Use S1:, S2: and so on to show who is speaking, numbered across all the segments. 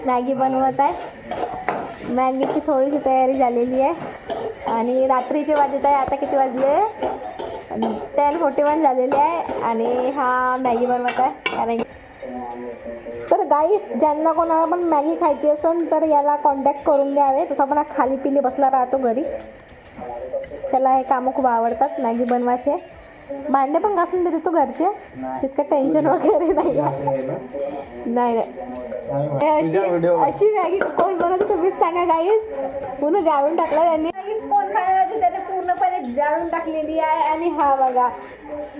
S1: Maggi बनवत आहे. मॅगीची थोडीशी तयारी झालेली आहे आणि रात्रीचे वाजत आहे आता किती वाजले 10:41 झालेली आहे आणि हा मॅगी बनवत आहे. कारण तर गाईस ज्यांना कोणाला पण मॅगी खायची असेल तर याला कॉन्टॅक्ट करून द्यावे. तसं पण खाली पिली बसला राहतो घरी. त्याला हे कामं खूप आवडतात मॅगी बनवायचे. भांडे पण घासून देते तो घरचे. तितकं टेन्शन वगैरे नाही. अशी मॅगी कोण बनवते तुम्हीच सांगा गाईस. पूर्ण जाळून टाकला त्यांनी. कोण खायला त्याने पूर्णपणे जाळून टाकलेली आहे. आणि हा बघा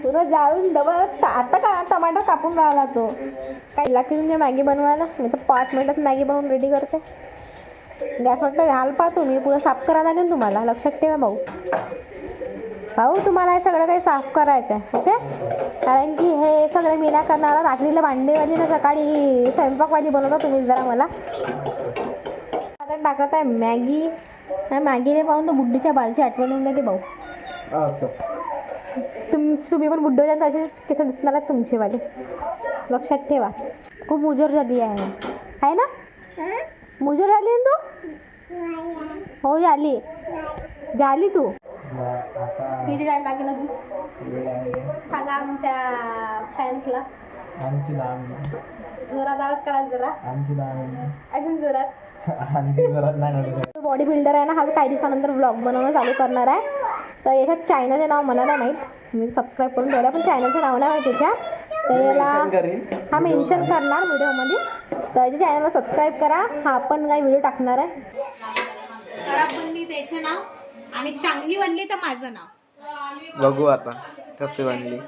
S1: पूर्ण जाळून डबल आता का टमाटर कापून राहिला तो. काय लागते तुमच्या मॅगी बनवायला. मी तर 5 मिनिटात मॅगी बनवून रेडी करते. गॅस वाटतं घाल पा तुम्ही पुढं साफ करावं लागेल तुम्हाला. लक्षात ठेवा भाऊ. तुम्हाला हे सगळं काही साफ करायचं आहे ओके. कारण की हे सगळं मी नाही करणार. रात्रीला भांडेवाली ना सकाळी स्वयंपाकवाली बनवता तुम्ही जरा मला. आता टाकत आहे मॅगी. मॅगीने पाहून तो बुड्डीच्या बालची आठवण होऊन देते भाऊ. तुम्ही पण बुड्डो जाता असे केस दिसणार तुमचे वाले. लक्षात ठेवा. खूप मुजोर झाली आहे ना. मुजोर झाली ना तू. हो झाली तू. किती टाइम लागेल अजून सांगा आमच्या फॅन्सला. जोरात आवाज करा जरा. अजून जोरात. बॉडी बिल्डर आहे ना. हा काही दिवसानंतर ब्लॉग बनवणं चालू करणार आहे. तर याच्या चॅनलचे नाव मला नाही माहीत. मी सबस्क्राईब करून ठेवलं पण चॅनलचं नाव नाही माहीत त्याच्या. तर याला हा मेन्शन करणार व्हिडिओमध्ये. तर याच्या चॅनलला सबस्क्राईब करा. हा पण काही व्हिडिओ टाकणार आहे. खराब बनली त्याचं नाव आणि चांगली बनली तर माझं नाव.
S2: बघू आता कसे बनली.